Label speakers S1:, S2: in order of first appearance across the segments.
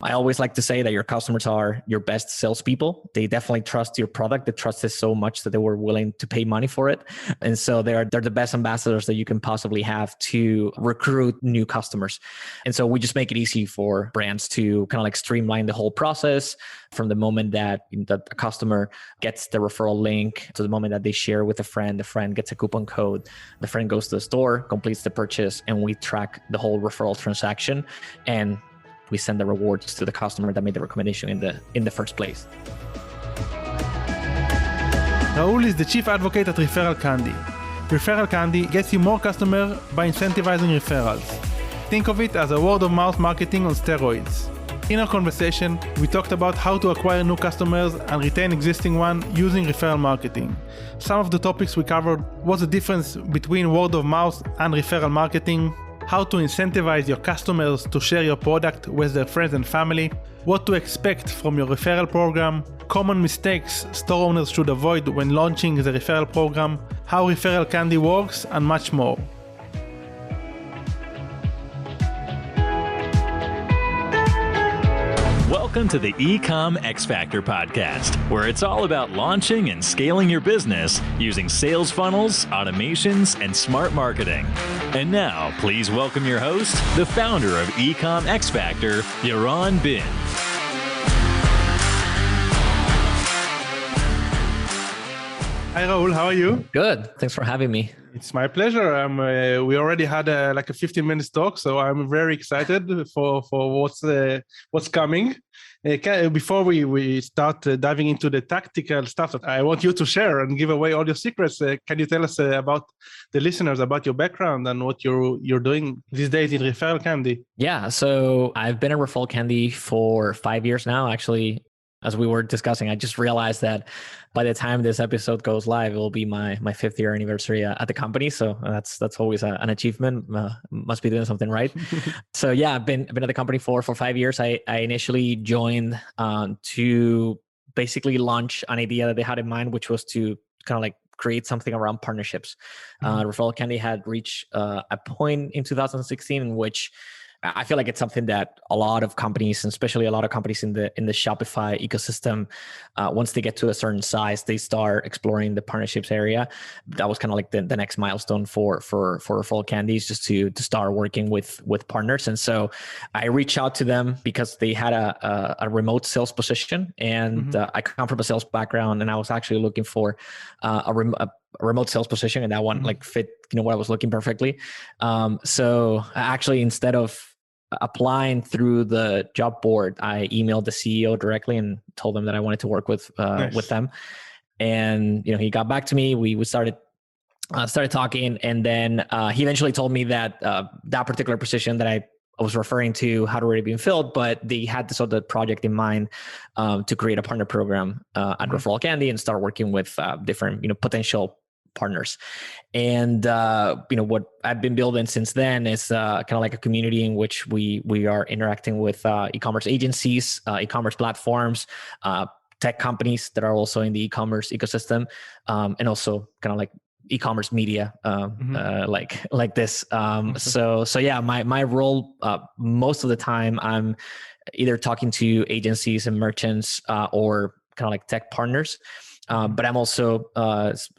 S1: I always like to say that your customers are your best salespeople. They definitely trust your product. They trust it so much that they were willing to pay money for it. And so they're the best ambassadors that you can possibly have to recruit new customers. And so we just make it easy for brands to kind of like streamline the whole process from the moment that a customer gets the referral link to the moment that they share with a friend. The friend gets a coupon code. The friend goes to the store, completes the purchase, and we track the whole referral transaction. And we send the rewards to the customer that made the recommendation in the first place.
S2: Raul is the chief advocate at ReferralCandy. ReferralCandy gets you more customers by incentivizing referrals. Think of it as a word-of-mouth marketing on steroids. In our conversation, we talked about how to acquire new customers and retain existing ones using referral marketing. Some of the topics we covered was the difference between word-of-mouth and referral marketing, how to incentivize your customers to share your product with their friends and family, what to expect from your referral program, common mistakes store owners should avoid when launching the referral program, how ReferralCandy works, and much more.
S3: Welcome to the EcomXFactor podcast, where it's all about launching and scaling your business using sales funnels, automations, and smart marketing. And now, please welcome your host, the founder of EcomXFactor, Yaron Bin.
S2: Hi Raul, how are you?
S1: Good. Thanks for having me.
S2: It's my pleasure. We already had a 15-minute talk, so I'm very excited for what's coming. Before we start diving into the tactical stuff that I want you to share and give away all your secrets, can you tell us about the listeners, about your background and what you're doing these days in ReferralCandy?
S1: Yeah, so I've been at ReferralCandy for 5 years now. Actually, as we were discussing, I just realized that by the time this episode goes live, it will be my 5th year anniversary at the company. So that's always an achievement. Must be doing something right. So yeah, I've been at the company for 5 years. I initially joined to basically launch an idea that they had in mind, which was to kind of like create something around partnerships. ReferralCandy had reached a point in 2016 in which I feel like it's something that a lot of companies, and especially a lot of companies in the Shopify ecosystem, once they get to a certain size, they start exploring the partnerships area. That was kind of like the next milestone for ReferralCandy, is just to start working with partners. And so I reached out to them because they had a remote sales position, and I come from a sales background, and I was actually looking for a remote sales position, and that one like fit what I was looking perfectly. So actually, instead of applying through the job board, I emailed the CEO directly and told them that I wanted to work with them. And he got back to me. We started talking, and then he eventually told me that that particular position that I was referring to had already been filled, but they had this other project in mind to create a partner program at ReferralCandy and start working with different potential partners. And what I've been building since then is kind of like a community in which we are interacting with e-commerce agencies, e-commerce platforms, tech companies that are also in the e-commerce ecosystem, and also kind of like e-commerce media like this. So yeah, my role most of the time, I'm either talking to agencies and merchants or kind of like tech partners. But I'm also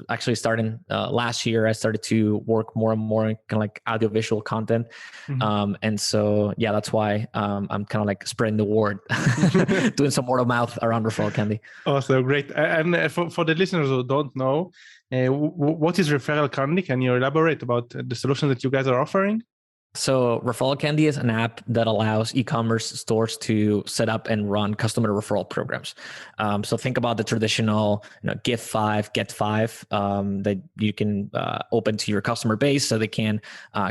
S1: actually starting last year, I started to work more and more in kind of like audiovisual content. And so, yeah, that's why I'm kind of like spreading the word, doing some word of mouth around ReferralCandy.
S2: Awesome, great. And for the listeners who don't know, what is ReferralCandy? Can you elaborate about the solution that you guys are offering?
S1: So ReferralCandy is an app that allows e-commerce stores to set up and run customer referral programs. So think about the traditional, give 5, get 5 that you can open to your customer base so they can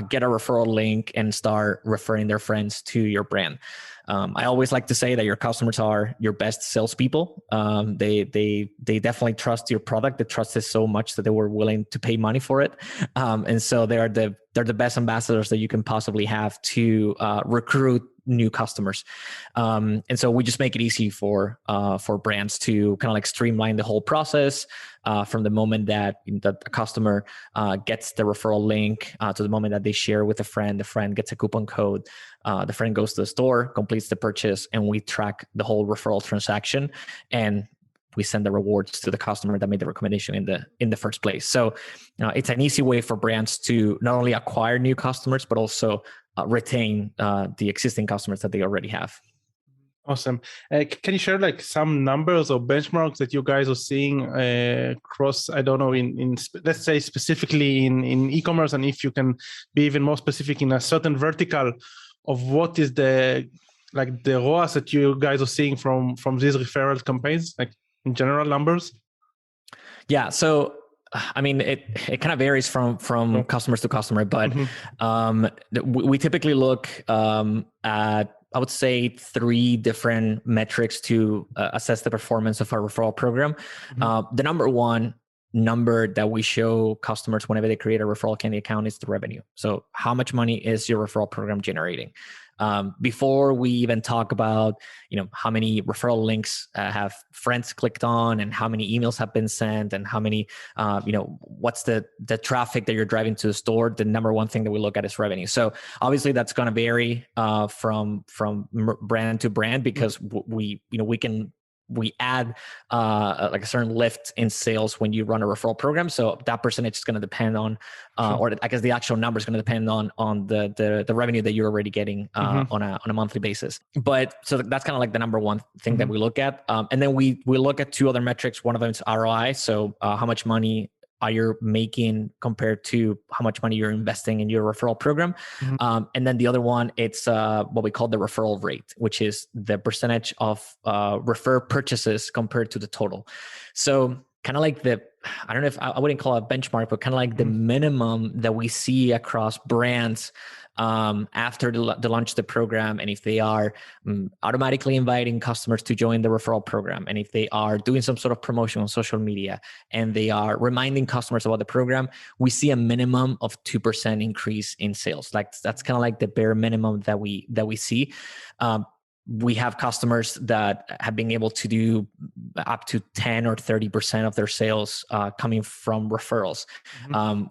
S1: get a referral link and start referring their friends to your brand. I always like to say that your customers are your best salespeople. They definitely trust your product. They trust it so much that they were willing to pay money for it. And so they're the best ambassadors that you can possibly have to recruit new customers. And so we just make it easy for brands to kind of like streamline the whole process from the moment that a customer gets the referral link to the moment that they share with a friend. The friend gets a coupon code. The friend goes to the store, completes the purchase, and we track the whole referral transaction, and we send the rewards to the customer that made the recommendation in the first place. So it's an easy way for brands to not only acquire new customers, but also retain the existing customers that they already have.
S2: Awesome. Can you share like some numbers or benchmarks that you guys are seeing across, I don't know, in let's say specifically in e-commerce, and if you can be even more specific in a certain vertical of what is the ROAS that you guys are seeing from these referral campaigns, like in general numbers?
S1: Yeah. So, I mean, it kind of varies from customers to customer, but we typically look at, I would say, 3 different metrics to assess the performance of our referral program. The number one number that we show customers whenever they create a ReferralCandy account is the revenue. So how much money is your referral program generating? Before we even talk about, how many referral links have friends clicked on, and how many emails have been sent, and how many, what's the traffic that you're driving to the store, the number one thing that we look at is revenue. So obviously that's going to vary from brand to brand, because we add like a certain lift in sales when you run a referral program. So that percentage is going to depend on, or I guess the actual number is going to depend on the revenue that you're already getting on a monthly basis. But so that's kind of like the number one thing that we look at. And then we look at 2 other metrics. One of them is ROI. So how much money are you making compared to how much money you're investing in your referral program. And then the other one, it's what we call the referral rate, which is the percentage of refer purchases compared to the total. So kind of like I don't know if I wouldn't call it a benchmark, but kind of like the minimum that we see across brands after the launch of the program, and if they are automatically inviting customers to join the referral program, and if they are doing some sort of promotion on social media, and they are reminding customers about the program, we see a minimum of 2% increase in sales. Like that's kind of like the bare minimum that we see. We have customers that have been able to do up to 10 or 30% of their sales coming from referrals,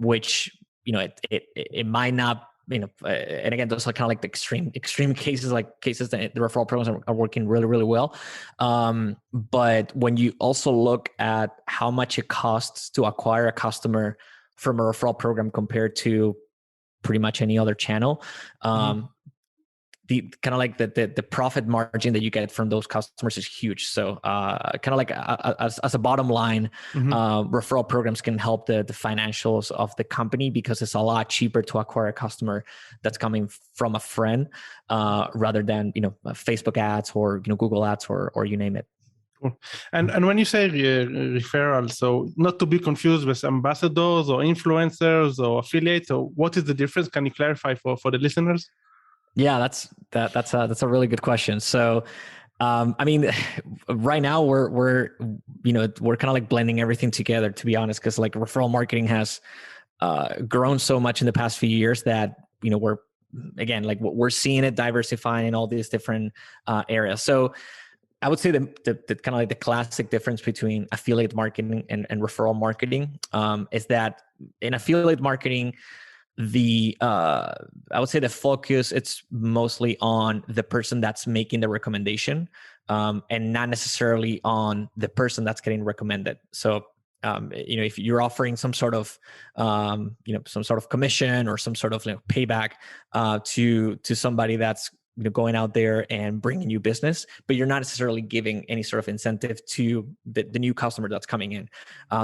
S1: which it might not. And again, those are kind of like the extreme cases, like cases that the referral programs are working really, really well. But when you also look at how much it costs to acquire a customer from a referral program compared to pretty much any other channel, the kind of like the profit margin that you get from those customers is huge. So kind of like as a bottom line, referral programs can help the financials of the company, because it's a lot cheaper to acquire a customer that's coming from a friend rather than Facebook ads or Google ads or you name it.
S2: Cool. And when you say referral, so not to be confused with ambassadors or influencers or affiliates, or what is the difference? Can you clarify for the listeners?
S1: Yeah, that's a really good question. So, I mean, right now we're kind of like blending everything together, to be honest, because like referral marketing has grown so much in the past few years that we're seeing it diversifying in all these different areas. So I would say the kind of like the classic difference between affiliate marketing and referral marketing is that in affiliate marketing, I would say the focus, it's mostly on the person that's making the recommendation, and not necessarily on the person that's getting recommended. So, if you're offering some sort of, some sort of commission or some sort of payback to somebody that's going out there and bringing you business, but you're not necessarily giving any sort of incentive to the new customer that's coming in.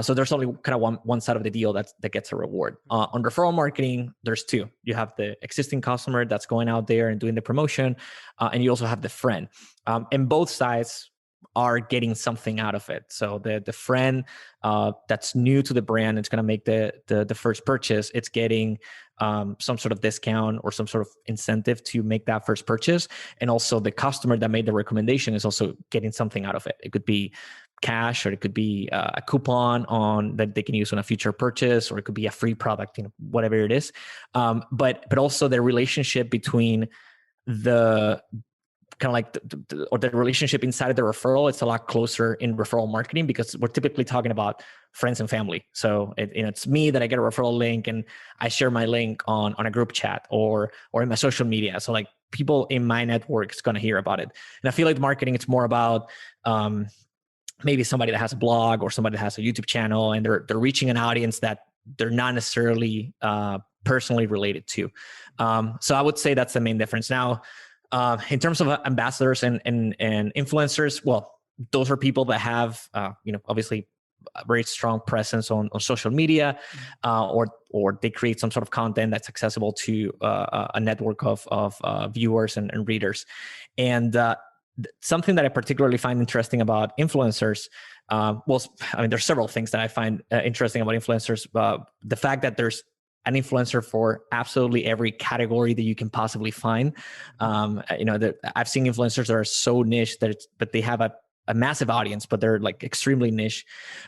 S1: So there's only kind of one side of the deal that gets a reward. On referral marketing, there's 2. You have the existing customer that's going out there and doing the promotion, and you also have the friend. And both sides are getting something out of it. So the friend that's new to the brand, it's going to make the first purchase. It's getting some sort of discount or some sort of incentive to make that first purchase. And also the customer that made the recommendation is also getting something out of it. It could be cash, or it could be a coupon that they can use on a future purchase, or it could be a free product, whatever it is. But also the relationship between the kind of like the relationship inside of the referral, it's a lot closer in referral marketing because we're typically talking about friends and family. So it's me that I get a referral link and I share my link on a group chat or in my social media. So like people in my network is going to hear about it. And I feel like marketing, it's more about maybe somebody that has a blog or somebody that has a YouTube channel and they're reaching an audience that they're not necessarily personally related to. So I would say that's the main difference. Now, in terms of ambassadors and influencers, well, those are people that have, obviously a very strong presence on social media, or they create some sort of content that's accessible to a network of viewers and readers. And something that I particularly find interesting about influencers, there's several things that I find interesting about influencers. The fact that there's an influencer for absolutely every category that you can possibly find. I've seen influencers that are so niche but they have a massive audience, but they're like extremely niche.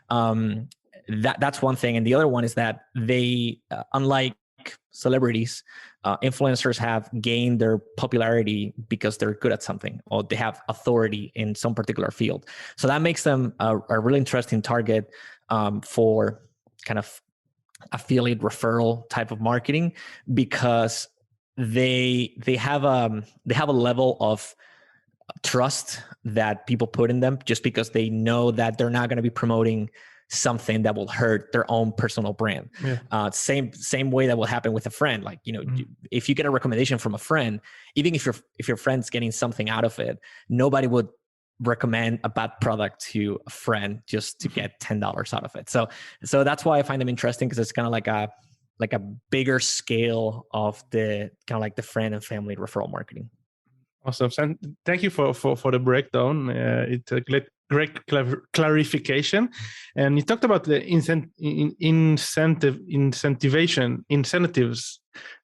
S1: That's one thing. And the other one is that they, unlike celebrities, influencers have gained their popularity because they're good at something or they have authority in some particular field. So that makes them a really interesting target for kind of affiliate referral type of marketing, because they have a level of trust that people put in them just because they know that they're not going to be promoting something that will hurt their own personal brand. Yeah. Same way that will happen with a friend. Like, if you get a recommendation from a friend, even if your friend's getting something out of it, nobody would recommend a bad product to a friend just to get $10 out of it. So that's why I find them interesting, because it's kind of like a bigger scale of the kind of like the friend and family referral marketing.
S2: Awesome. Thank you for the breakdown. It's a great clarification. And you talked about the incentives.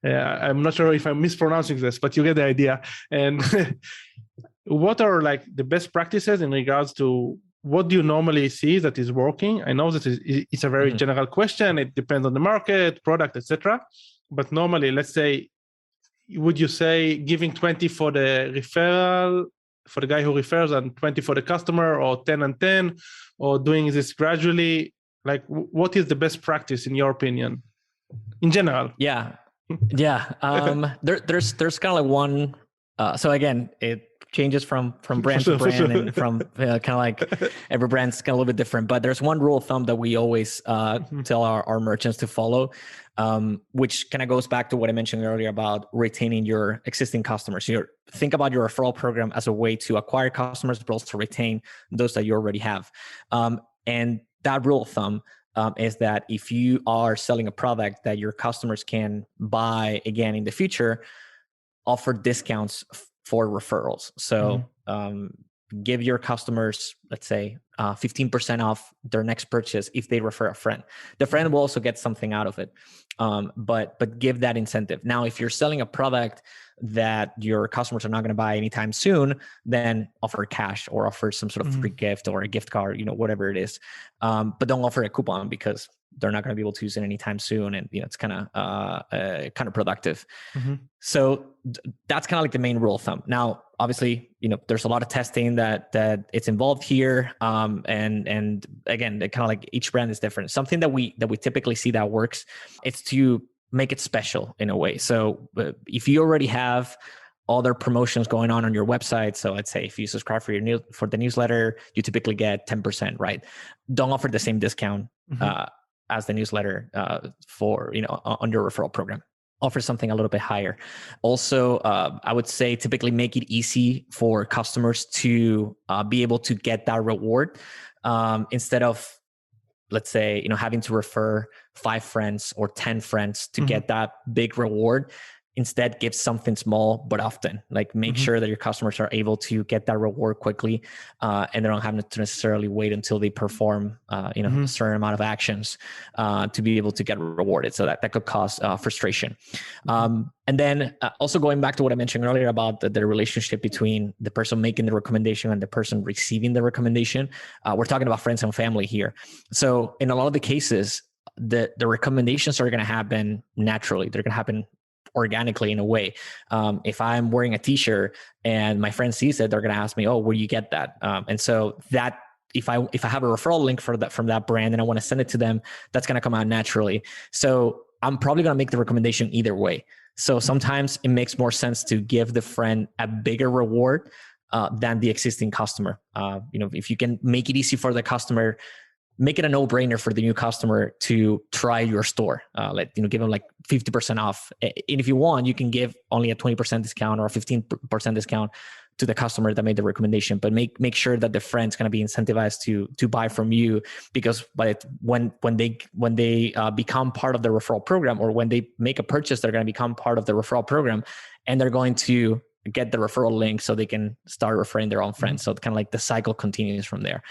S2: I'm not sure if I'm mispronouncing this, but you get the idea. And what are like the best practices in regards to what do you normally see that is working? I know that it's a very general question. It depends on the market, product, etc. But normally, let's say, would you say giving 20 for the referral, for the guy who refers, and 20 for the customer, or 10 and 10, or doing this gradually? Like, what is the best practice in your opinion, in general?
S1: Yeah. There's kind of like one. So again, it changes from brand to brand, and from kind of like every brand's kind of a little bit different. But there's one rule of thumb that we always tell our merchants to follow, which kind of goes back to what I mentioned earlier about retaining your existing customers. Think about your referral program as a way to acquire customers, but also retain those that you already have. And that rule of thumb is that if you are selling a product that your customers can buy again in the future, offer discounts for referrals. So give your customers, let's say, 15% off their next purchase if they refer a friend. The friend will also get something out of it, but give that incentive. Now, if you're selling a product that your customers are not going to buy anytime soon, then offer cash or offer some sort of free gift or a gift card, whatever it is. But don't offer a coupon, because they're not going to be able to use it anytime soon, and it's kind of counterproductive. So that's kind of like the main rule of thumb. Now, obviously, there's a lot of testing that it's involved here, and again, kind of like each brand is different. Something that we typically see that works, it's to make it special in a way. So if you already have other promotions going on your website, so let's say if you subscribe for the newsletter, you typically get 10%, right? Don't offer the same discount as the newsletter for on your referral program. Offer something a little bit higher. Also, I would say typically make it easy for customers to be able to get that reward, instead of, let's say, having to refer 5 friends or 10 friends to get that big reward. Instead, give something small but often. Like, make sure that your customers are able to get that reward quickly, and they don't have to necessarily wait until they perform a certain amount of actions to be able to get rewarded. So that could cause frustration. And then also going back to what I mentioned earlier about the relationship between the person making the recommendation and the person receiving the recommendation, we're talking about friends and family here. So in a lot of the cases, the recommendations are going to happen naturally. They're going to happen organically in a way. If I'm wearing a t-shirt and my friend sees it, they're going to ask me, oh, where do you get that? And so that, if I have a referral link for that from that brand and I want to send it to them, that's going to come out naturally. So I'm probably going to make the recommendation either way. So sometimes it makes more sense to give the friend a bigger reward than the existing customer. If you can make it easy for the customer, make it a no-brainer for the new customer to try your store. Give them like 50% off. And if you want, you can give only a 20% discount or a 15% discount to the customer that made the recommendation. But make sure that the friend's going to be incentivized to buy from you, because when they become part of the referral program, or when they make a purchase, they're going to become part of the referral program, and they're going to get the referral link so they can start referring their own friends. So it's kind of like the cycle continues from there.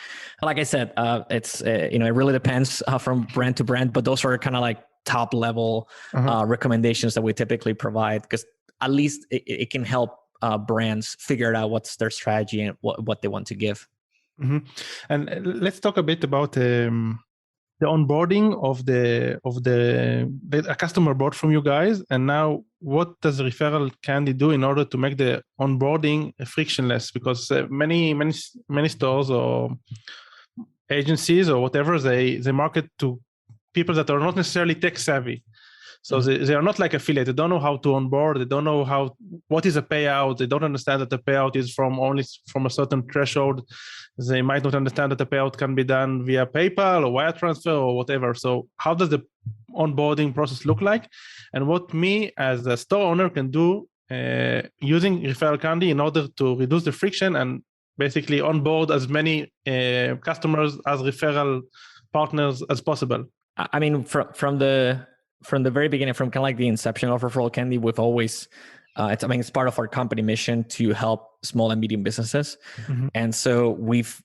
S1: Like I said, it really depends from brand to brand, but those are kind of like top level recommendations that we typically provide, because at least it can help brands figure out what's their strategy and what they want to give.
S2: Mm-hmm. And let's talk a bit about the onboarding of a customer bought from you guys, and now what does ReferralCandy do in order to make the onboarding frictionless? Because many stores or agencies or whatever, they market to people that are not necessarily tech savvy. So they are not like affiliate. They don't know how to onboard. They don't know what is a payout. They don't understand that the payout is only from a certain threshold. They might not understand that the payout can be done via PayPal or wire transfer or whatever. So how does the onboarding process look like? And what me as a store owner can do using ReferralCandy in order to reduce the friction and basically onboard as many customers as referral partners as possible?
S1: I mean, from the very beginning, from kind of like the inception of ReferralCandy, we've always, it's part of our company mission to help small and medium businesses. Mm-hmm. And so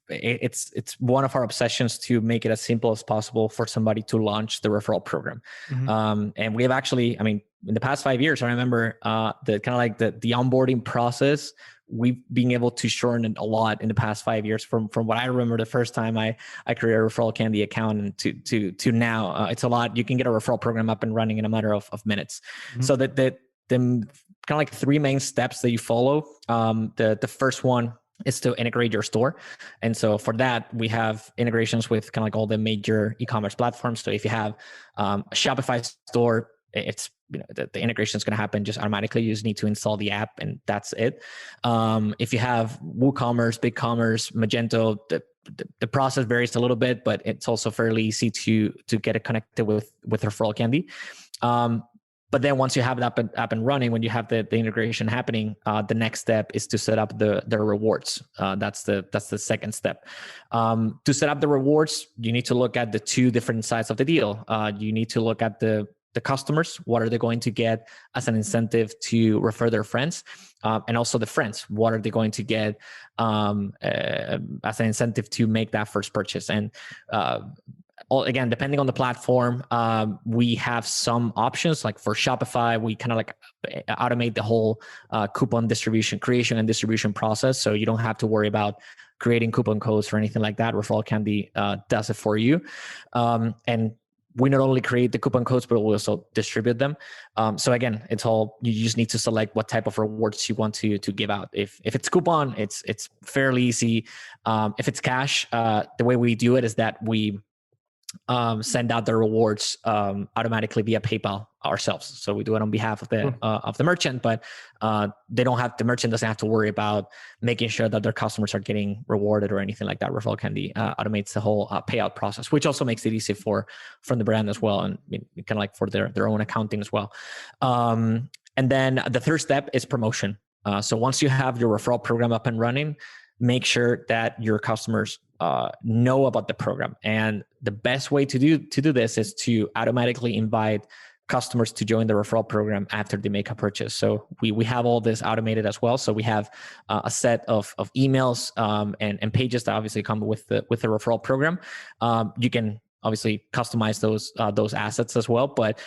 S1: it's one of our obsessions to make it as simple as possible for somebody to launch the referral program. Mm-hmm. And we have actually, in the past 5 years, I remember the kind of like the onboarding process, we've been able to shorten it a lot in the past 5 years from what I remember the first time I created a ReferralCandy account, and to now. It's a lot. You can get a referral program up and running in a matter of minutes. Mm-hmm. So the kind of like 3 main steps that you follow. The first one is to integrate your store. And so for that, we have integrations with kind of like all the major e-commerce platforms. So if you have a Shopify store, it's the integration is going to happen just automatically. You just need to install the app, and that's it. If you have WooCommerce, BigCommerce, Magento, the process varies a little bit, but it's also fairly easy to get it connected with ReferralCandy. But then once you have it up and running, when you have the integration happening, the next step is to set up the rewards. That's the second step. To set up the rewards, you need to look at the 2 different sides of the deal. You need to look at the customers. What are they going to get as an incentive to refer their friends? And also the friends. What are they going to get as an incentive to make that first purchase? And again, depending on the platform, we have some options. Like for Shopify, we kind of like automate the whole coupon creation and distribution process. So you don't have to worry about creating coupon codes or anything like that. ReferralCandy does it for you. And we not only create the coupon codes, but we also distribute them. So again, you just need to select what type of rewards you want to give out. If it's coupon, it's fairly easy. If it's cash, the way we do it is that we send out the rewards automatically via PayPal ourselves. So we do it on behalf of the merchant, but the merchant doesn't have to worry about making sure that their customers are getting rewarded or anything like that. ReferralCandy automates the whole payout process, which also makes it easy from the brand as well, and kind of like for their own accounting as well. And then the third step is promotion. So once you have your referral program up and running, make sure that your customers know about the program. And the best way to do this is to automatically invite customers to join the referral program after they make a purchase. So we have all this automated as well. So we have a set of emails and pages that obviously come with the referral program. You can obviously customize those assets as well, but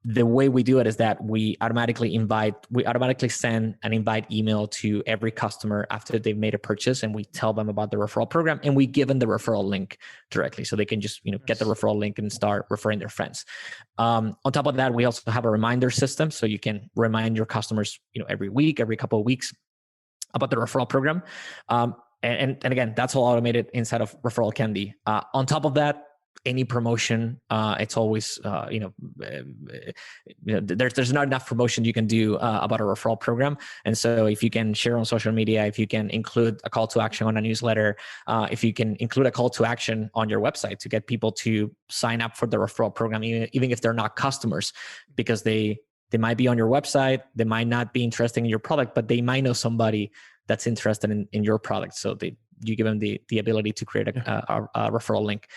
S1: the way we do it is that we automatically send an invite email to every customer after they've made a purchase, and we tell them about the referral program, and we give them the referral link directly, so they can just get the referral link and start referring their friends. On top of that, we also have a reminder system, so you can remind your customers, every week, every couple of weeks, about the referral program. And again, that's all automated inside of ReferralCandy. On top of that, any promotion, it's always, there's not enough promotion you can do about a referral program. And so if you can share on social media, if you can include a call to action on a newsletter, if you can include a call to action on your website to get people to sign up for the referral program, even if they're not customers, because they might be on your website, they might not be interested in your product, but they might know somebody that's interested in your product. So you give them the ability to create a referral link.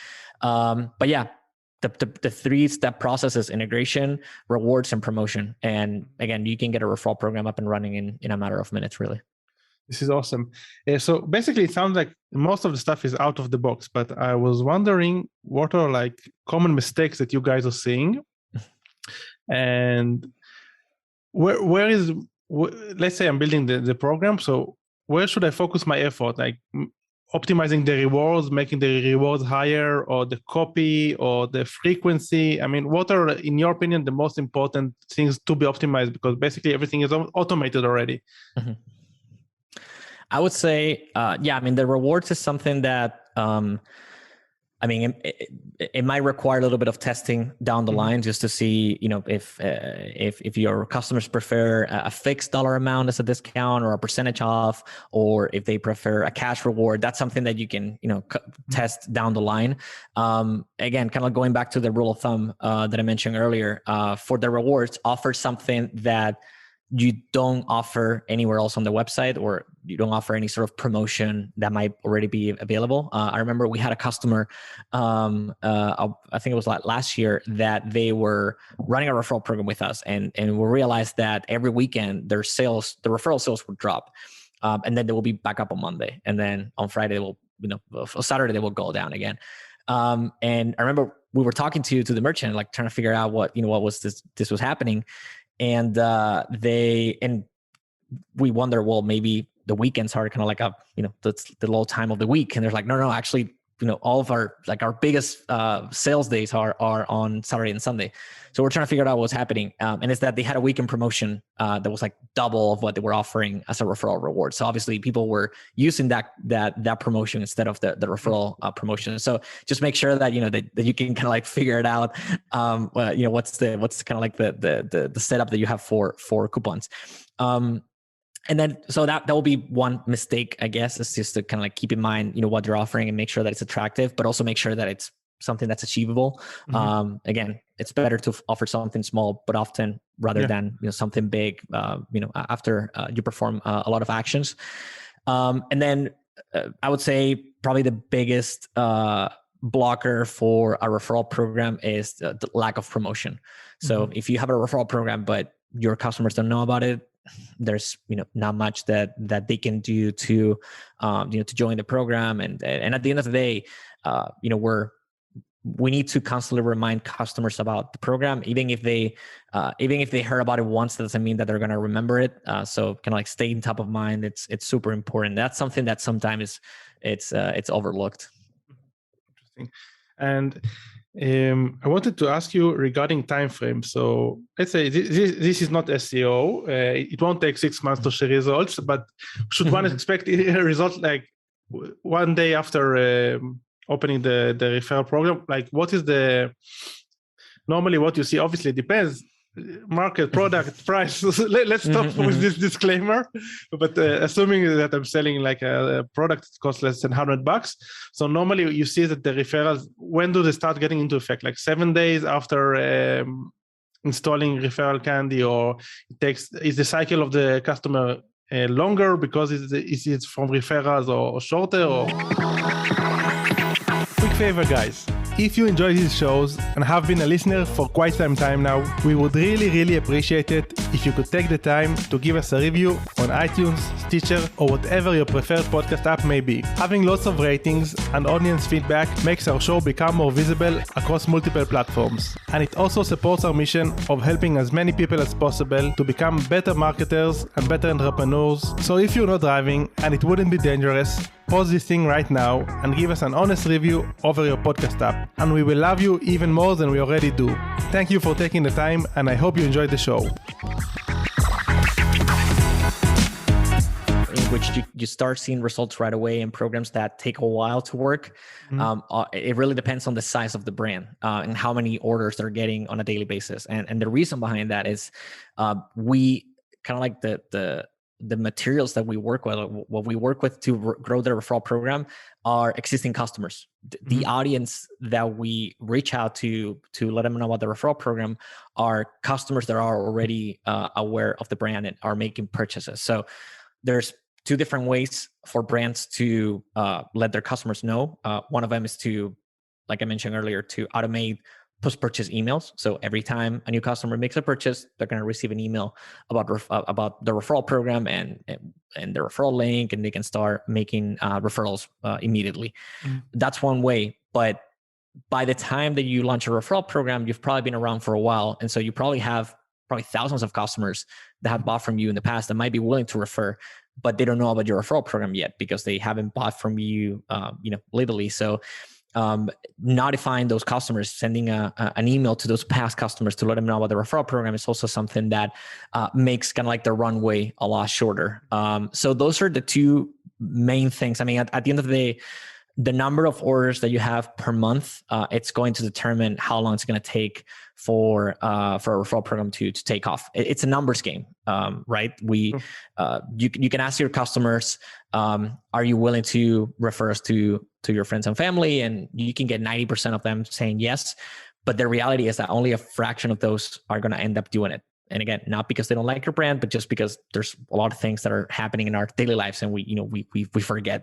S1: But yeah, the 3-step process is integration, rewards, and promotion. And again, you can get a referral program up and running in a matter of minutes, really.
S2: This is awesome. So basically, it sounds like most of the stuff is out of the box, but I was wondering what are like common mistakes that you guys are seeing, and let's say I'm building the program. So where should I focus my effort? Like optimizing the rewards, making the rewards higher, or the copy, or the frequency? I mean, what are, in your opinion, the most important things to be optimized? Because basically everything is automated already.
S1: Mm-hmm. I would say, the rewards is something that, it might require a little bit of testing down the line just to see, if your customers prefer a fixed dollar amount as a discount or a percentage off, or if they prefer a cash reward. That's something that you can, test down the line. Again, kind of going back to the rule of thumb that I mentioned earlier, for the rewards, offer something that you don't offer anywhere else on the website, or you don't offer any sort of promotion that might already be available. I remember we had a customer, I think it was like last year, that they were running a referral program with us, and we realized that every weekend the referral sales would drop, and then they will be back up on Monday, and then on Friday they will, Saturday they will go down again. And I remember we were talking to the merchant, like trying to figure out what was this was happening. And we wonder, well, maybe the weekends are kind of like the low time of the week. And they're like, no, actually, all of our biggest sales days are on Saturday and Sunday. So we're trying to figure out what's happening. And it's that they had a weekend promotion that was like double of what they were offering as a referral reward. So obviously people were using that promotion instead of the referral promotion. So just make sure that, that you can kind of like figure it out. What's kind of like the setup that you have for coupons. And then, so that will be one mistake, I guess, is just to kind of like keep in mind, what you're offering and make sure that it's attractive, but also make sure that it's something that's achievable. Mm-hmm. Again, it's better to offer something small, but often rather than, something big, after you perform a lot of actions. And then I would say probably the biggest blocker for a referral program is the lack of promotion. So if you have a referral program, but your customers don't know about it, there's not much that they can do to to join the program, and at the end of the day, we need to constantly remind customers about the program. Even if they heard about it once, that doesn't mean that they're going to remember it. So kind of like staying top of mind, it's super important. That's something that sometimes it's overlooked.
S2: Interesting. And I wanted to ask you regarding time frame. So let's say this is not SEO. It won't take 6 months to share results, but should one expect a result like one day after opening the referral program? Like, what is normally what you see? Obviously, it depends. Market, product, price. Let's stop with this disclaimer. But assuming that I'm selling like a product that costs less than $100, so normally you see that the referrals, when do they start getting into effect? Like 7 days after installing ReferralCandy, or is the cycle of the customer longer because it's from referrals, or shorter? Or quick favor, guys. If you enjoy these shows and have been a listener for quite some time now, we would really appreciate it if you could take the time to give us a review on iTunes, Stitcher, or whatever your preferred podcast app may be. Having lots of ratings and audience feedback makes our show become more visible across multiple platforms. And it also supports our mission of helping as many people as possible to become better marketers and better entrepreneurs. So if you're not driving and it wouldn't be dangerous, pause this thing right now and give us an honest review over your podcast app. And we will love you even more than we already do. Thank you for taking the time, and I hope you enjoyed the show.
S1: In which you start seeing results right away in programs that take a while to work. It really depends on the size of the brand and how many orders they're getting on a daily basis. And the reason behind that is we kind of like the materials that we work with, what we work with to grow the referral program are existing customers. The audience that we reach out to let them know about the referral program are customers that are already aware of the brand and are making purchases. So there's two different ways for brands to let their customers know. One of them is to, like I mentioned earlier, to automate post-purchase emails. So every time a new customer makes a purchase, they're going to receive an email about the referral program and the referral link, and they can start making referrals immediately. That's one way. But by the time that you launch a referral program, you've probably been around for a while. And so you probably have thousands of customers that have bought from you in the past that might be willing to refer, but they don't know about your referral program yet because they haven't bought from you, lately. So notifying those customers, sending an email to those past customers to let them know about the referral program is also something that makes kind of like the runway a lot shorter. So those are the two main things. I mean, at the end of the day, the number of orders that you have per month, it's going to determine how long it's going to take for a referral program to take off. It's a numbers game, right? You can ask your customers, are you willing to refer us to your friends and family? And you can get 90% of them saying yes. But the reality is that only a fraction of those are going to end up doing it. And again, not because they don't like your brand, but just because there's a lot of things that are happening in our daily lives, and we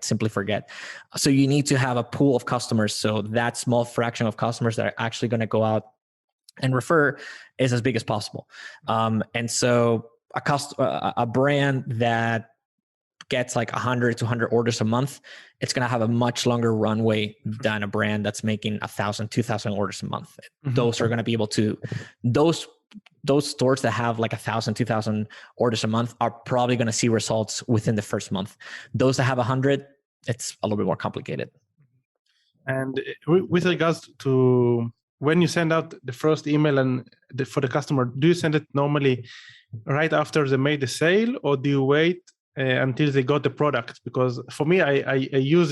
S1: simply forget. So you need to have a pool of customers. So that small fraction of customers that are actually going to go out and refer is as big as possible. And so a brand that gets like 100 to 100 orders a month, it's going to have a much longer runway than a brand that's making 1,000, 2,000 orders a month. Those are going to be able to, those stores that have like 1,000, 2,000 orders a month are probably going to see results within the first month. Those that have 100, it's a little bit more complicated.
S2: And with regards to when you send out the first email for the customer, do you send it normally right after they made the sale, or do you wait until they got the product? Because for me, I use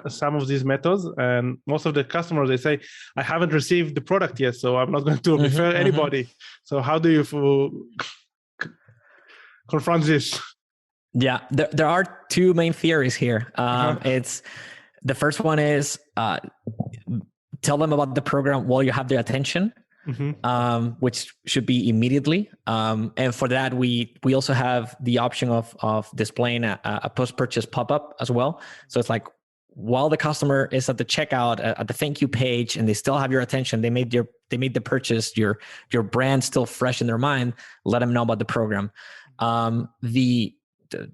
S2: some of these methods, and most of the customers, they say, I haven't received the product yet, so I'm not going to refer anybody. So how do you confront this?
S1: Yeah, there are two main theories here. It's the first one is tell them about the program while you have their attention. Which should be immediately. And for that, we also have the option of displaying a post-purchase pop-up as well. So it's like while the customer is at the checkout, at the thank you page, and they still have your attention, they made the purchase, your brand still fresh in their mind, let them know about the program.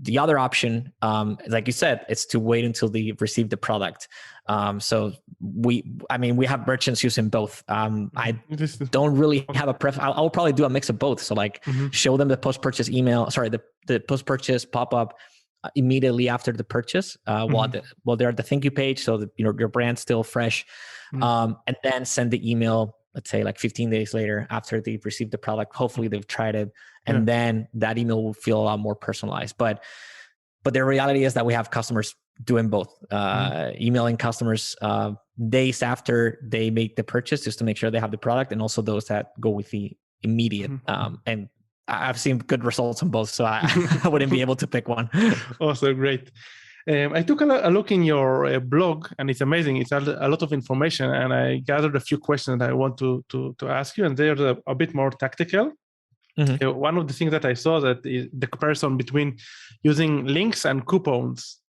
S1: The other option, like you said, is to wait until they receive the product. So we have merchants using both. I don't really have a preference. I'll probably do a mix of both. So like show them the post-purchase email, the post-purchase pop-up immediately after the purchase, while they're at the thank you page. So that, your brand's still fresh. And then send the email, let's say like 15 days later after they've received the product. Hopefully they've tried it. And then that email will feel a lot more personalized. But the reality is that we have customers doing both, emailing customers days after they make the purchase just to make sure they have the product, and also those that go with the immediate. And I've seen good results on both, so I wouldn't be able to pick one.
S2: Awesome, great. I took a look in your blog, and it's amazing. It's a lot of information, and I gathered a few questions that I want to ask you, and they're a bit more tactical. One of the things that I saw that is the comparison between using links and coupons,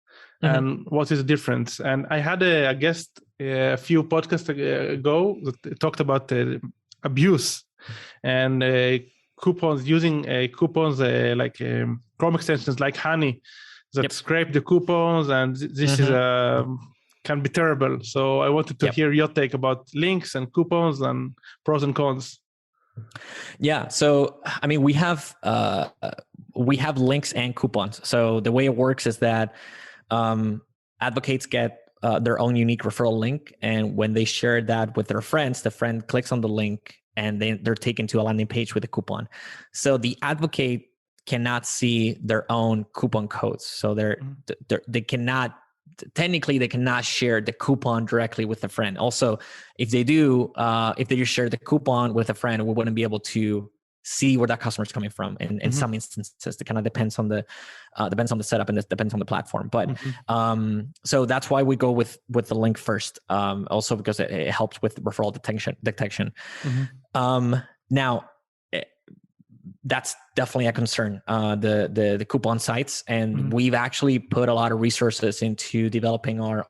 S2: and what is the difference. And I had a guest a few podcasts ago that talked about abuse and coupons, using coupons like Chrome extensions like Honey that scrape the coupons, and this is can be terrible. So I wanted to hear your take about links and coupons and pros and cons.
S1: Yeah. So, I mean, we have links and coupons. So the way it works is that advocates get their own unique referral link. And when they share that with their friends, the friend clicks on the link and they're taken to a landing page with a coupon. So the advocate cannot see their own coupon codes. So they cannot, technically they cannot share the coupon directly with a friend. Also, if they do, if they just share the coupon with a friend, we wouldn't be able to see where that customer is coming from. And in some instances, it kind of depends on the setup and it depends on the platform. But so that's why we go with the link first. Also because it helps with referral detection. Now, that's definitely a concern, the coupon sites. And we've actually put a lot of resources into developing our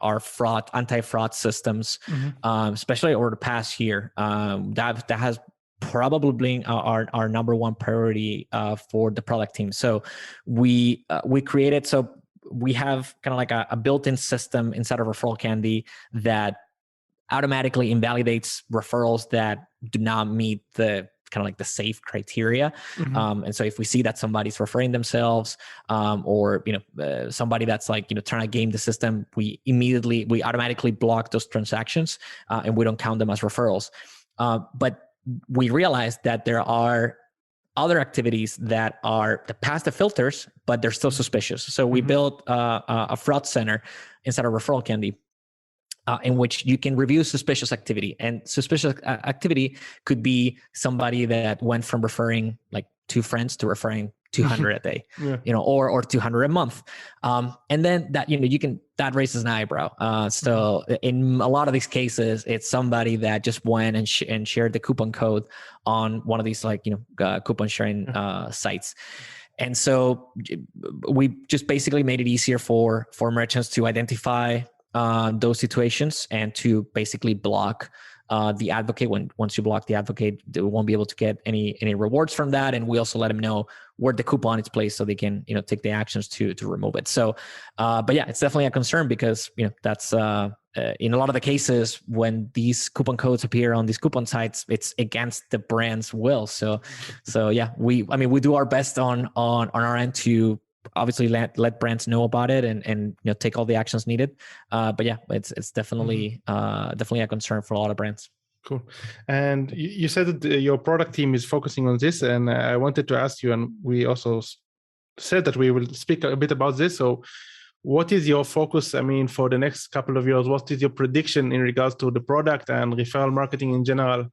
S1: anti-fraud systems, especially over the past year. That has probably been our number one priority for the product team. So we created, so we have kind of like a built-in system inside of ReferralCandy that automatically invalidates referrals that do not meet the kind of like the safe criteria. And so if we see that somebody's referring themselves, or, somebody that's like, trying to game the system, we automatically block those transactions, and we don't count them as referrals. But we realized that there are other activities that pass the filters, but they're still suspicious. So we built a fraud center inside of ReferralCandy, in which you can review suspicious activity. And suspicious activity could be somebody that went from referring like 2 friends to referring 200 a day, or 200 a month. And then that, that raises an eyebrow. So in a lot of these cases, it's somebody that just went and shared the coupon code on one of these coupon sharing sites. And so we just basically made it easier for merchants to identify those situations and to basically block the advocate. Once you block the advocate, they won't be able to get any rewards from that. And we also let them know where the coupon is placed so they can take the actions to remove it. So, but yeah, it's definitely a concern because that's in a lot of the cases when these coupon codes appear on these coupon sites, it's against the brand's will. So yeah, we do our best on our end to obviously let brands know about it and take all the actions needed. But yeah, it's definitely definitely a concern for a lot of brands.
S2: Cool. And you said that your product team is focusing on this, and I wanted to ask you, and we also said that we will speak a bit about this. So what is your focus, for the next couple of years? What is your prediction in regards to the product and referral marketing in general?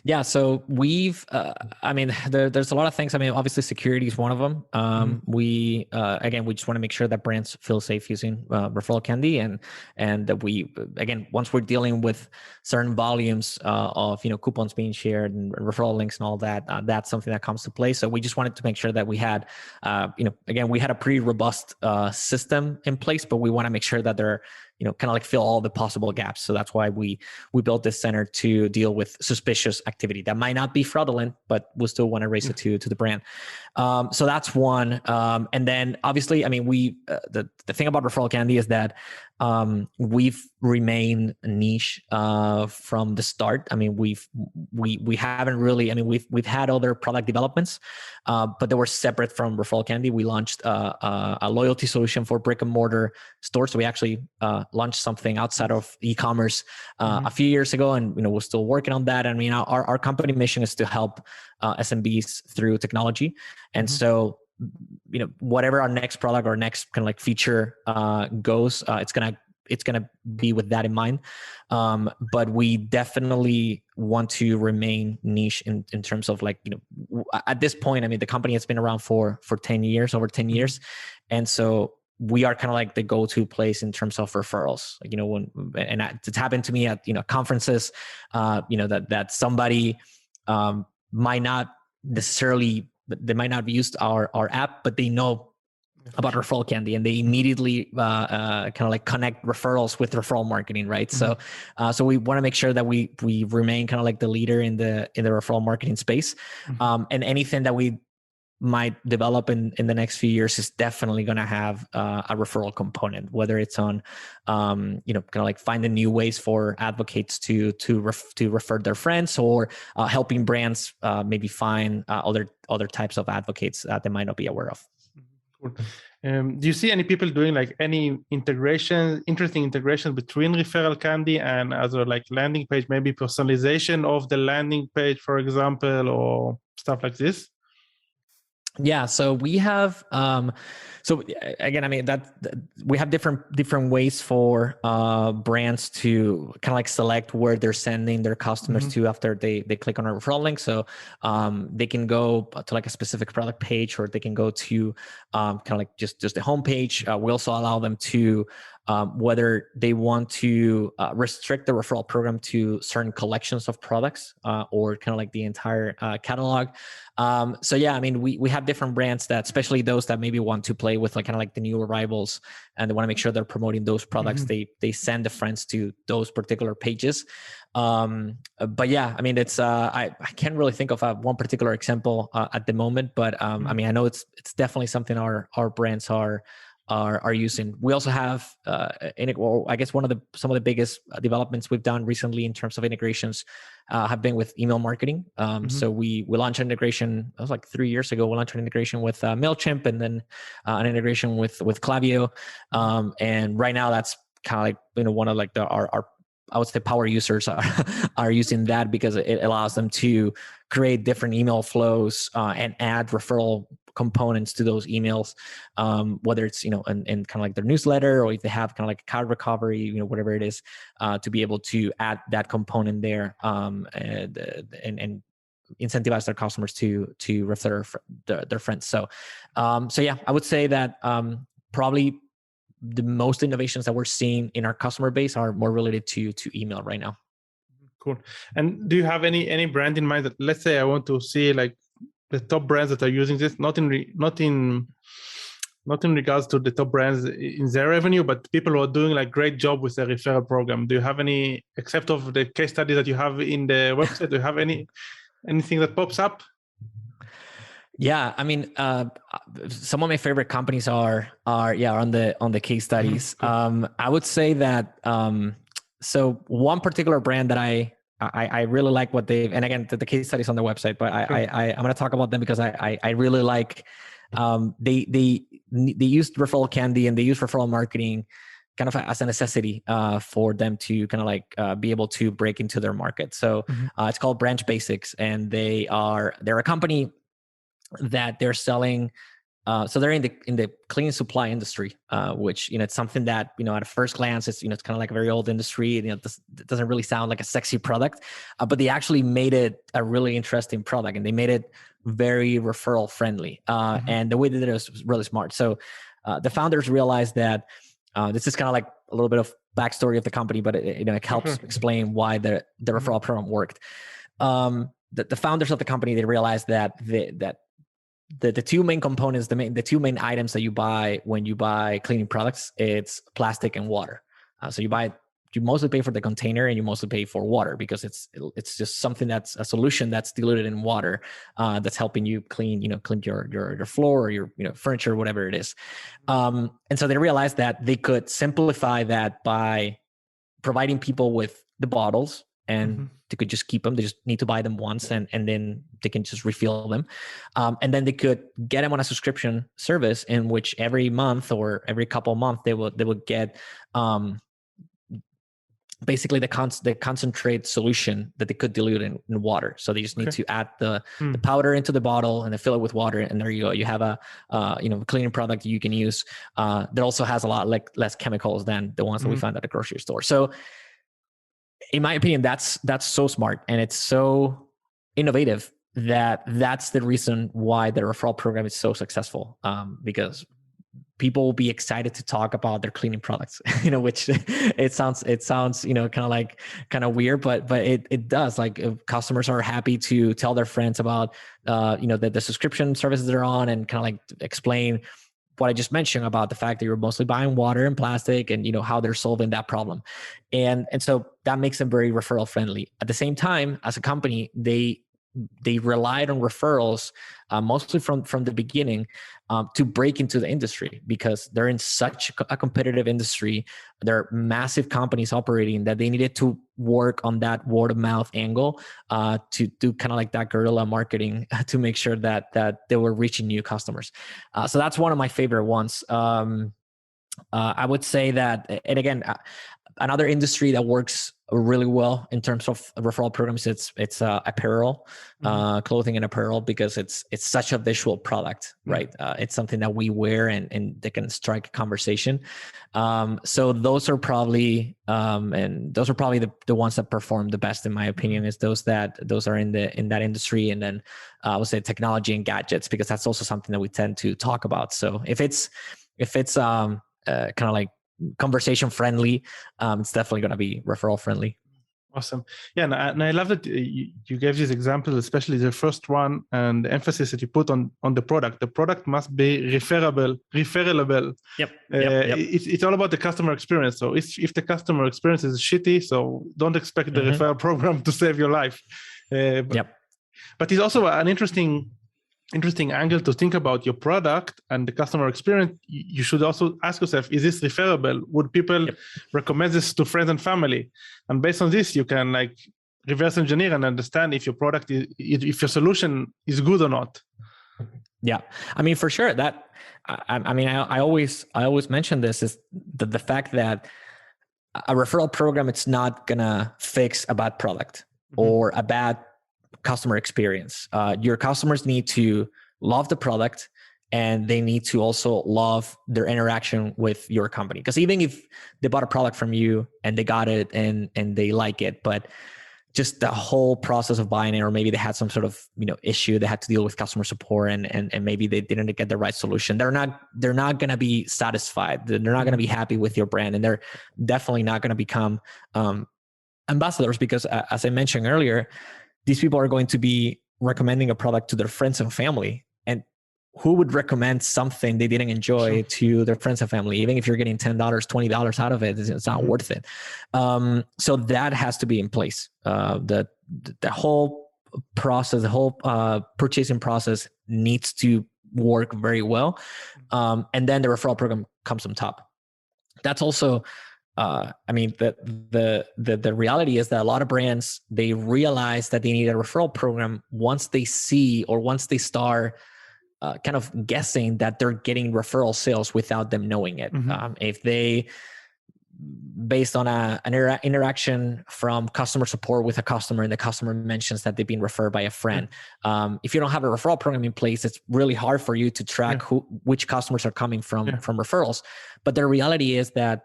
S1: Yeah, so we've, there's a lot of things. Obviously security is one of them. We just want to make sure that brands feel safe using ReferralCandy, and that we, again, once we're dealing with certain volumes of, coupons being shared and referral links and all that, that's something that comes to play. So we just wanted to make sure that we had, we had a pretty robust system in place, but we want to make sure that they're, kind of like fill all the possible gaps. So that's why we built this center to deal with suspicious activity that might not be fraudulent, but we still want to raise it to the brand. So that's one. And then obviously, the thing about ReferralCandy is that we've remained niche from the start. We haven't really, we've had other product developments, but they were separate from ReferralCandy. We launched a loyalty solution for brick and mortar stores. So we actually launched something outside of e-commerce a few years ago, and we're still working on that. Our company mission is to help SMBs through technology, and so whatever our next product or next kind of like feature goes, it's gonna be with that in mind. But we definitely want to remain niche in terms of at this point, the company has been around for 10 years, over 10 years. And so we are kind of like the go-to place in terms of referrals. It's happened to me at, conferences, that somebody might not necessarily, they might not have used our app, but they know about ReferralCandy, and they immediately kind of like connect referrals with referral marketing, right?
S2: Mm-hmm.
S1: So we want to make sure that we remain kind of like the leader in the referral marketing space.
S2: Mm-hmm.
S1: And anything that we might develop in the next few years is definitely going to have a referral component, whether it's on kind of like finding new ways for advocates to refer their friends, or helping brands maybe find other types of advocates that they might not be aware of.
S2: Cool. Do you see any people doing like any interesting integration between ReferralCandy and other like landing page, maybe personalization of the landing page, for example, or stuff like this?
S1: Yeah, so we have so again, I mean we have different ways for brands to kind of like select where they're sending their customers to after they click on a referral link. So they can go to like a specific product page, or they can go to kind of like just the homepage. We also allow them to whether they want to restrict the referral program to certain collections of products, or kind of like the entire catalog. So yeah, I mean, we have different brands that, especially those that maybe want to play with like kind of like the new arrivals, and they want to make sure they're promoting those products. They send the friends to those particular pages. But yeah, I mean, it's I can't really think of one particular example at the moment, but I mean, I know it's definitely something our brands are using. We also have, I guess some of the biggest developments we've done recently in terms of integrations have been with email marketing. So we launched an integration, that was like 3 years ago. We launched an integration with MailChimp, and then an integration with Klaviyo. And right now that's kind of like, one of like our I would say power users are using that, because it allows them to create different email flows and add referral components to those emails, whether it's in kind of like their newsletter, or if they have kind of like card recovery, whatever it is, to be able to add that component there, and incentivize their customers to refer their friends. So yeah, I would say that probably the most innovations that we're seeing in our customer base are more related to email right now.
S2: Cool. And do you have any brand in mind that, let's say I want to see like the top brands that are using this, not in regards to the top brands in their revenue, but people who are doing like great job with their referral program? Do you have any, except of the case study that you have in the website, do you have anything that pops up?
S1: Yeah, I mean, some of my favorite companies are on the case studies.
S2: Cool.
S1: I would say that so one particular brand that I really like what they've, and again, the case studies on the website, but I'm going to talk about them because I really like they used ReferralCandy, and they use referral marketing kind of as a necessity for them to kind of like be able to break into their market. So it's called Branch Basics, and they're a company that they're selling. So they're in the cleaning supply industry, which, it's something that, at a first glance, it's kind of like a very old industry. It doesn't really sound like a sexy product, but they actually made it a really interesting product, and they made it very referral friendly. And the way they did it was really smart. So the founders realized that this is kind of like a little bit of backstory of the company, but it helps explain why the referral program worked. The founders of the company, they realized that the two main components, the two main items that you buy when you buy cleaning products, it's plastic and water. So you mostly pay for the container, and you mostly pay for water, because it's just something that's a solution that's diluted in water, that's helping you clean your floor, or your furniture, whatever it is. And so they realized that they could simplify that by providing people with the bottles, and they could just keep them. They just need to buy them once, and then they can just refill them. And then they could get them on a subscription service, in which every month or every couple of months they would get basically the concentrate solution that they could dilute in water. So they just need to add the powder into the bottle, and then fill it with water, and there you go. You have a cleaning product you can use that also has a lot less chemicals than the ones that we find at the grocery store. So in my opinion, that's so smart, and it's so innovative that's the reason why the referral program is so successful, because people will be excited to talk about their cleaning products, which it sounds kind of weird, but it does. Like, if customers are happy to tell their friends about, the subscription services they're on, and kind of like explain what I just mentioned about the fact that you're mostly buying water and plastic, and how they're solving that problem. And so that makes them very referral friendly. At the same time, as a company, they relied on referrals mostly from the beginning to break into the industry, because they're in such a competitive industry. There are massive companies operating that they needed to work on that word of mouth angle to do kind of like that guerrilla marketing to make sure that they were reaching new customers. So that's one of my favorite ones. I would say that, and again, another industry that works really well in terms of referral programs, it's apparel, clothing and apparel, because it's such a visual product, right? It's something that we wear and they can strike a conversation. So those are probably the ones that perform the best, in my opinion, is those are in that industry. And then I would say technology and gadgets, because that's also something that we tend to talk about. So if it's kind of like conversation friendly, it's definitely going to be referral friendly.
S2: Awesome. Yeah, and I love that you gave these examples, especially the first one, and the emphasis that you put on the product. The product must be referrable.
S1: Yep.
S2: It's all about the customer experience. So if the customer experience is shitty, so don't expect the referral program to save your life. But it's also an interesting angle to think about your product and the customer experience. You should also ask yourself, is this referable? Would people recommend this to friends and family? And based on this, you can like reverse engineer and understand if your product if your solution is good or not.
S1: Yeah, I mean, for sure. That I always mention this, is the fact that a referral program, it's not gonna fix a bad product or a bad customer experience. Your customers need to love the product, and they need to also love their interaction with your company. Because even if they bought a product from you and they got it and they like it, but just the whole process of buying it, or maybe they had some sort of issue, they had to deal with customer support, and maybe they didn't get the right solution, they're not going to be satisfied. They're not going to be happy with your brand, and they're definitely not going to become ambassadors, because as I mentioned earlier, these people are going to be recommending a product to their friends and family. And who would recommend something they didn't enjoy to their friends and family? Even if you're getting $10, $20 out of it, it's not worth it. So that has to be in place. The whole process, the whole purchasing process needs to work very well. And then the referral program comes on top. That's also, the reality is that a lot of brands, they realize that they need a referral program once they see, or once they start kind of guessing that they're getting referral sales without them knowing it. If they, based on an interaction from customer support with a customer, and the customer mentions that they've been referred by a friend, if you don't have a referral program in place, it's really hard for you to track which customers are coming from referrals. But the reality is that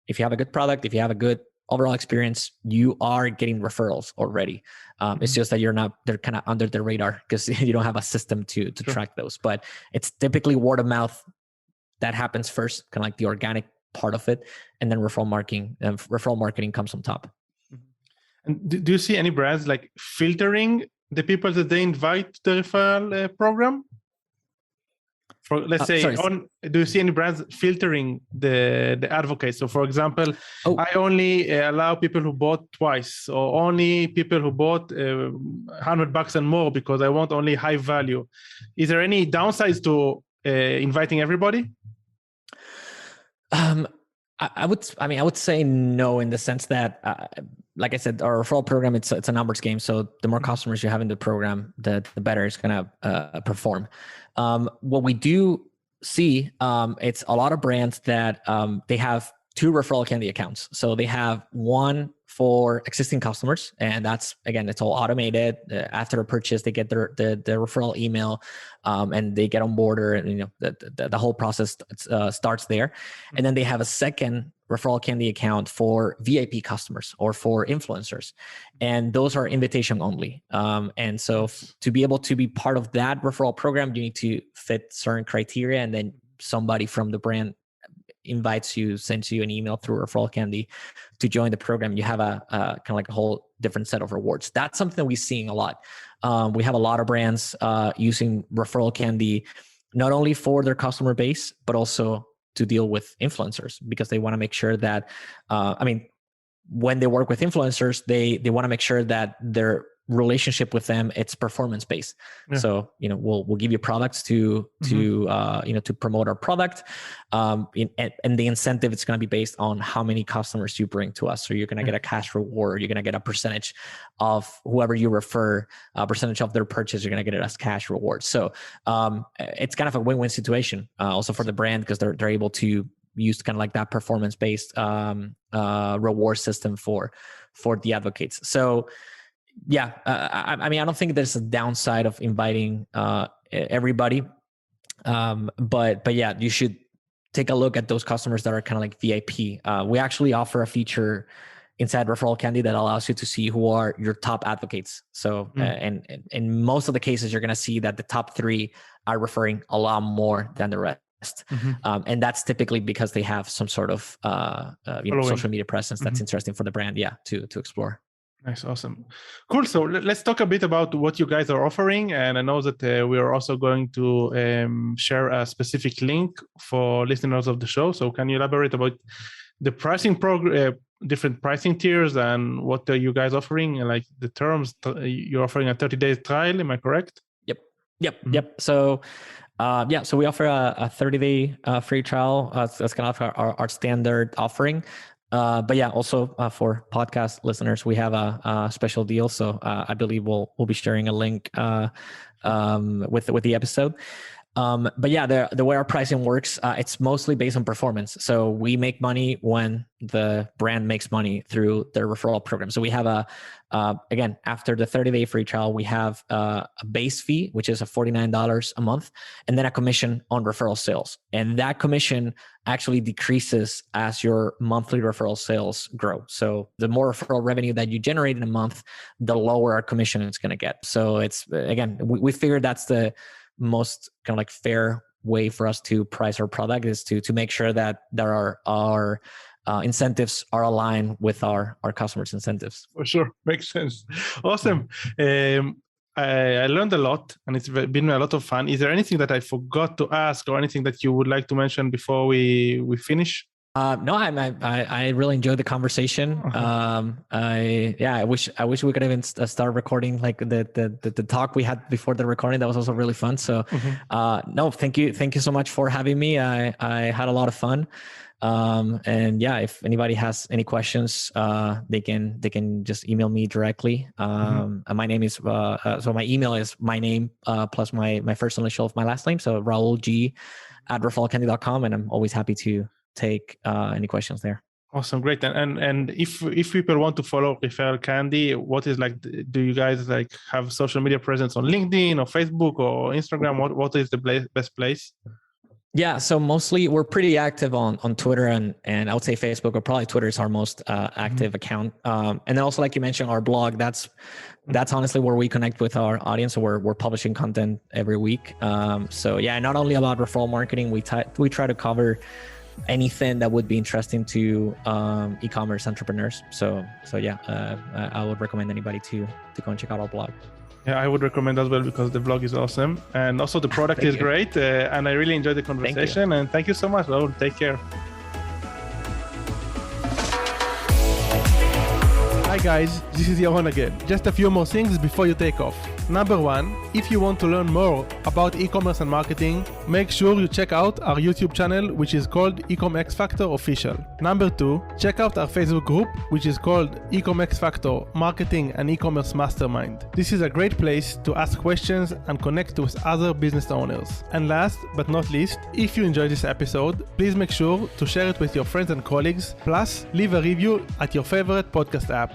S1: if you have a good product, if you have a good overall experience, you are getting referrals already. It's just that they're kind of under the radar because you don't have a system to track those. But it's typically word of mouth that happens first, kind of like the organic part of it, and then referral marketing comes on top.
S2: And do you see any brands like filtering the people that they invite to the referral program? For, let's say, do you see any brands filtering the advocates? So, for example, I only allow people who bought twice, or only people who bought $100 and more, because I want only high value. Is there any downsides to inviting everybody?
S1: I would say no, in the sense that, like I said, our referral program, it's a numbers game. So the more customers you have in the program, the better it's going to perform. What we do see, it's a lot of brands that they have two ReferralCandy accounts. So they have one for existing customers, and that's, again, it's all automated. After a purchase, they get the referral email, and they get on board, and the whole process starts there. And then they have a second ReferralCandy account for VIP customers or for influencers, and those are invitation only. And so to be able to be part of that referral program, you need to fit certain criteria, and then somebody from the brand sends you an email through ReferralCandy to join the program. You have a kind of like a whole different set of rewards. That's something that we're seeing a lot. We have a lot of brands using ReferralCandy not only for their customer base, but also to deal with influencers, because they want to make sure that, when they work with influencers, they want to make sure that their relationship with them, it's performance based. Yeah. So, we'll give you products to promote our product. And the incentive, it's going to be based on how many customers you bring to us. So you're going to get a cash reward. You're going to get a percentage of whoever you refer, a percentage of their purchase. You're going to get it as cash reward. So it's kind of a win-win situation also for the brand, because they're able to use kind of like that performance-based reward system for the advocates. So yeah, I don't think there's a downside of inviting everybody, but yeah, you should take a look at those customers that are kind of like VIP. We actually offer a feature inside ReferralCandy that allows you to see who are your top advocates. So, and in most of the cases, you're going to see that the top 3 are referring a lot more than the rest. And that's typically because they have some sort of social media presence that's interesting for the brand, to explore.
S2: Nice, awesome, cool. So let's talk a bit about what you guys are offering, and I know that we are also going to share a specific link for listeners of the show. So can you elaborate about the pricing different pricing tiers and what are you guys offering, like the terms? You're offering a 30-day trial, am I correct?
S1: Yep. So so we offer a 30-day free trial. That's kind of our standard offering. But yeah, also for podcast listeners, we have a special deal. So I believe we'll be sharing a link with the episode. But yeah, the way our pricing works, it's mostly based on performance. So we make money when the brand makes money through their referral program. So we have again, after the 30-day free trial, we have a base fee, which is $49 a month, and then a commission on referral sales. And that commission actually decreases as your monthly referral sales grow. So the more referral revenue that you generate in a month, the lower our commission is going to get. So it's, again, we figured that's the most kind of like fair way for us to price our product, is to make sure that there are our incentives are aligned with our customers' incentives.
S2: For sure, makes sense. Awesome. I learned a lot, and it's been a lot of fun. Is there anything that I forgot to ask, or anything that you would like to mention before we finish?
S1: No, I really enjoyed the conversation. I wish we could even start recording like the talk we had before the recording. That was also really fun. So, no, thank you so much for having me. I had a lot of fun. And yeah, if anybody has any questions, they can just email me directly. My name is so my email is my name plus my first initial of my last name. So RaulG@ReferralCandy.com, and I'm always happy to take any questions there.
S2: Awesome, great. And if people want to follow ReferralCandy, what is like? Do you guys like have social media presence on LinkedIn or Facebook or Instagram? What is the best place?
S1: Yeah, so mostly we're pretty active on Twitter and I would say Facebook, or probably Twitter is our most active account. And then also, like you mentioned, our blog, that's honestly where we connect with our audience. So we're publishing content every week. So yeah, not only about referral marketing, we try to cover anything that would be interesting to e-commerce entrepreneurs. So yeah, I would recommend anybody to go and check out our blog.
S2: Yeah, I would recommend as well, because the blog is awesome, and also the product is great, and I really enjoyed the conversation. And thank you so much, Raul. Take care. Hi guys, this is Yaron again. Just a few more things before you take off. Number 1, if you want to learn more about e-commerce and marketing, make sure you check out our YouTube channel, which is called EcomXFactor Official. Number 2, check out our Facebook group, which is called EcomXFactor Marketing and E-commerce Mastermind. This is a great place to ask questions and connect with other business owners. And last but not least, if you enjoyed this episode, please make sure to share it with your friends and colleagues, plus leave a review at your favorite podcast app.